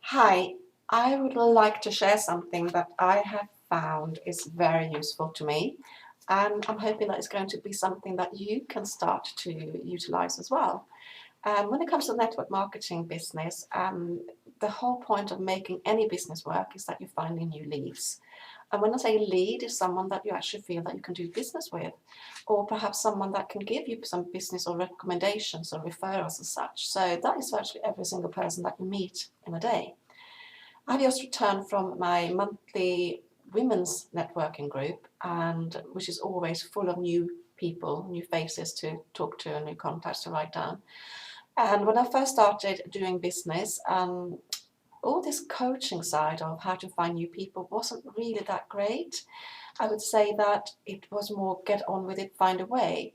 Hi, I would like to share something that I have found is very useful to me, and I'm hoping that it's going to be something that you can start to utilize as well. When it comes to network marketing business, the whole point of making any business work is that you're finding new leads. And when I say lead, is someone that you actually feel that you can do business with, or perhaps someone that can give you some business or recommendations or referrals and such. So that is virtually every single person that you meet in a day. I've just returned from my monthly women's networking group, and which is always full of new people, new faces to talk to and new contacts to write down. And when I first started doing business, all this coaching side of how to find new people wasn't really that great. I would say that it was more get on with it, find a way.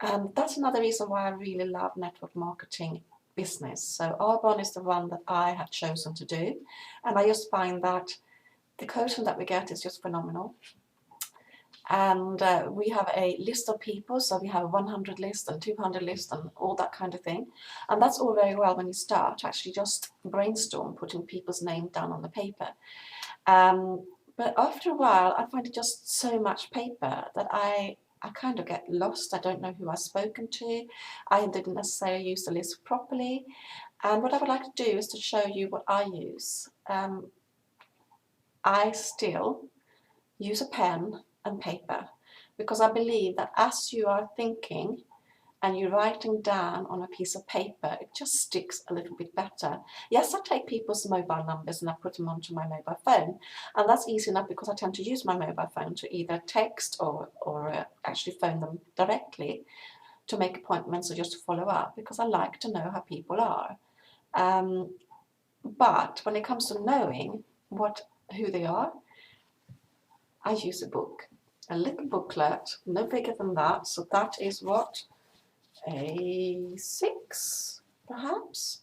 And that's another reason why I really love network marketing business. So Arbonne is the one that I have chosen to do. And I just find that the coaching that we get is just phenomenal. And we have a list of people, so we have a 100 list and 200 list and all that kind of thing. And that's all very well when you start, actually just brainstorm putting people's name down on the paper. But after a while, I find it just so much paper that I kind of get lost. I don't know who I've spoken to. I didn't necessarily use the list properly. And what I would like to do is to show you what I use. I still use a pen and paper because I believe that as you are thinking and you're writing down on a piece of paper, it just sticks a little bit better. Yes, I take people's mobile numbers and I put them onto my mobile phone, and that's easy enough because I tend to use my mobile phone to either text or actually phone them directly to make appointments or just to follow up, because I like to know how people are. But when it comes to knowing who they are, I use a book, a little booklet, no bigger than that. So that is what, A6, perhaps?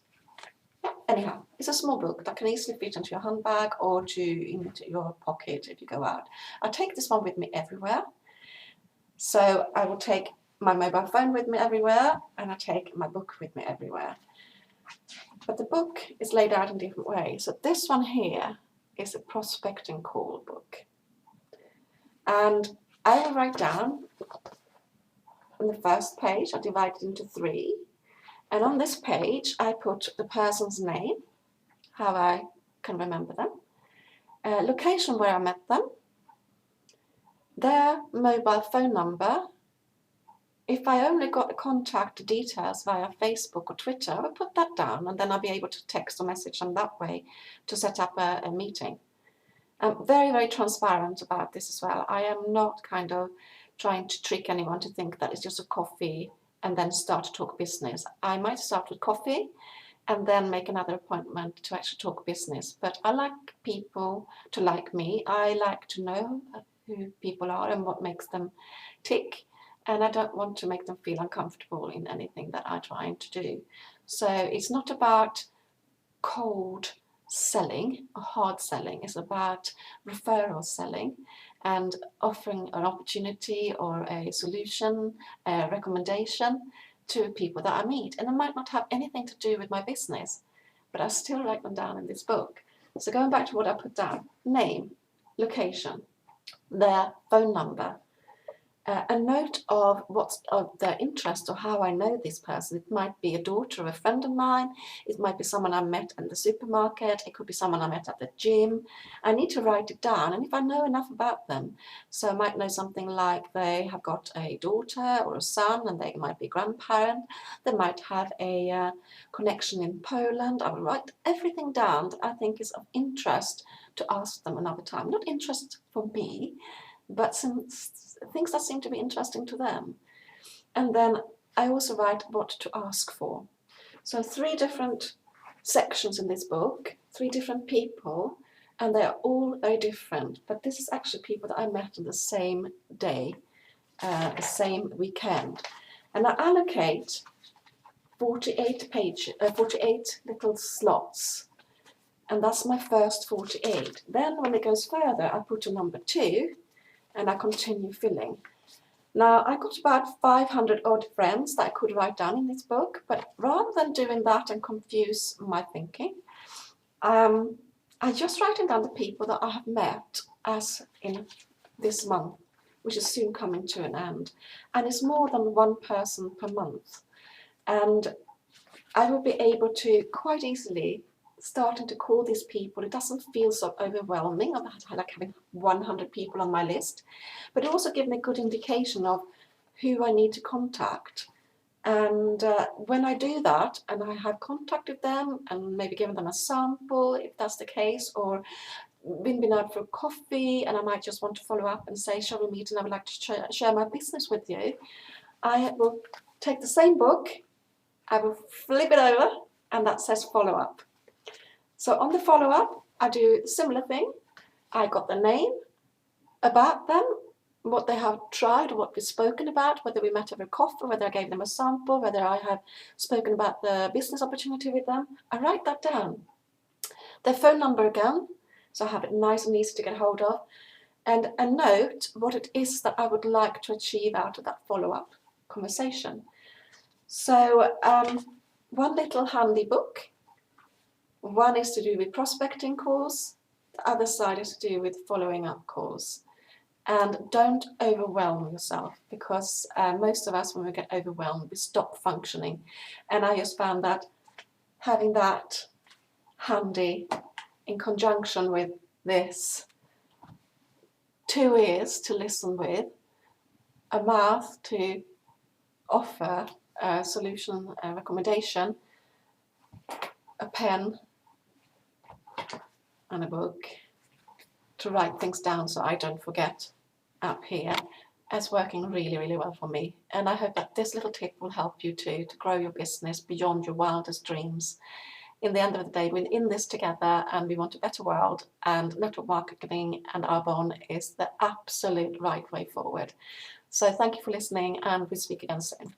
Yeah, anyhow, it's a small book that can easily fit into your handbag or into your pocket if you go out. I take this one with me everywhere. So I will take my mobile phone with me everywhere, and I take my book with me everywhere. But the book is laid out in different ways. So this one here is a prospecting call book. And I will write down on the first page, I divide it into 3. And on this page, I put the person's name, how I can remember them, location where I met them, their mobile phone number. If I only got the contact details via Facebook or Twitter, I would put that down, and then I'll be able to text or message them that way to set up a meeting. I'm very, very transparent about this as well. I am not kind of trying to trick anyone to think that it's just a coffee and then start to talk business. I might start with coffee and then make another appointment to actually talk business. But I like people to like me. I like to know who people are and what makes them tick. And I don't want to make them feel uncomfortable in anything that I'm trying to do. So it's not about cold selling or hard selling. It's about referral selling and offering an opportunity or a solution, a recommendation to people that I meet. And it might not have anything to do with my business, but I still write them down in this book. So going back to what I put down: name, location, their phone number, a note of what's of their interest or how I know this person. It might be a daughter of a friend of mine. It might be someone I met in the supermarket. It could be someone I met at the gym. I need to write it down. And if I know enough about them, so I might know something like they have got a daughter or a son and they might be a grandparent. They might have a connection in Poland. I will write everything down that I think is of interest to ask them another time. Not interest for me, but some things that seem to be interesting to them. And then I also write what to ask for. So 3 different sections in this book, 3 different people, and they're all very different. But this is actually people that I met on the same day, the same weekend. And I allocate 48 little slots. And that's my first 48. Then when it goes further, I put a number 2, and I continue filling. Now, I got about 500 odd friends that I could write down in this book, but rather than doing that and confuse my thinking, I just writing down the people that I have met as in this month, which is soon coming to an end, and it's more than one person per month, and I will be able to quite easily starting to call these people. It doesn't feel so overwhelming of like having 100 people on my list, but it also gives me a good indication of who I need to contact. And when I do that and I have contacted them and maybe given them a sample if that's the case, or been out for coffee and I might just want to follow up and say, shall we meet and I would like to share my business with you, I will take the same book, I will flip it over, and that says follow up. So on the follow up, I do a similar thing. I got the name, about them, what they have tried, what we've spoken about, whether we met over coffee, whether I gave them a sample, whether I have spoken about the business opportunity with them. I write that down. Their phone number again, so I have it nice and easy to get hold of, and a note what it is that I would like to achieve out of that follow-up conversation. So one little handy book. One is to do with prospecting calls. The other side is to do with following up calls. And don't overwhelm yourself, because most of us, when we get overwhelmed, we stop functioning. And I just found that having that handy in conjunction with this, 2 ears to listen with, a mouth to offer a solution, a recommendation, a pen and a book to write things down so I don't forget up here, is working really, really well for me. And I hope that this little tip will help you too, to grow your business beyond your wildest dreams. In the end of the day, we're in this together and we want a better world, and network marketing and Arbonne is the absolute right way forward. So thank you for listening, and we'll speak again soon.